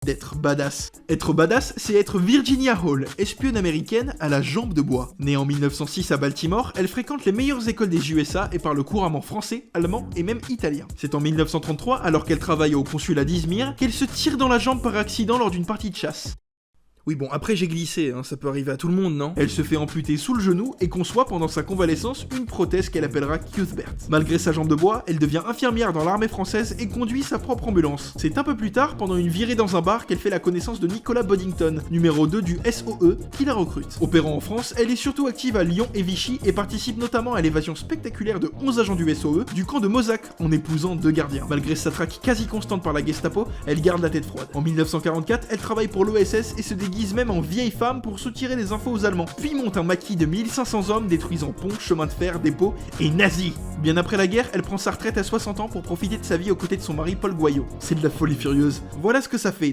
d'être badass. Être badass, c'est être Virginia Hall, espionne américaine à la jambe de bois. Née en 1906 à Baltimore, elle fréquente les meilleures écoles des USA et parle couramment français, allemand et même italien. C'est en 1933, alors qu'elle travaille au consulat d'Izmir, qu'elle se tire dans la jambe par accident lors d'une partie de chasse. Oui bon, après j'ai glissé, ça peut arriver à tout le monde, non? Elle se fait amputer sous le genou et conçoit pendant sa convalescence une prothèse qu'elle appellera Cuthbert. Malgré sa jambe de bois, elle devient infirmière dans l'armée française et conduit sa propre ambulance. C'est un peu plus tard, pendant une virée dans un bar, qu'elle fait la connaissance de Nicolas Boddington, numéro 2 du SOE, qui la recrute. Opérant en France, elle est surtout active à Lyon et Vichy et participe notamment à l'évasion spectaculaire de 11 agents du SOE du camp de Mozac en épousant 2 gardiens. Malgré sa traque quasi constante par la Gestapo, elle garde la tête froide. En 1944, elle travaille pour l'OSS et se déguise même en vieille femme pour soutirer les infos aux Allemands, puis monte un maquis de 1500 hommes détruisant ponts, chemins de fer, dépôts et nazis. Bien après la guerre, elle prend sa retraite à 60 ans pour profiter de sa vie aux côtés de son mari Paul Gouaillot. C'est de la folie furieuse. Voilà ce que ça fait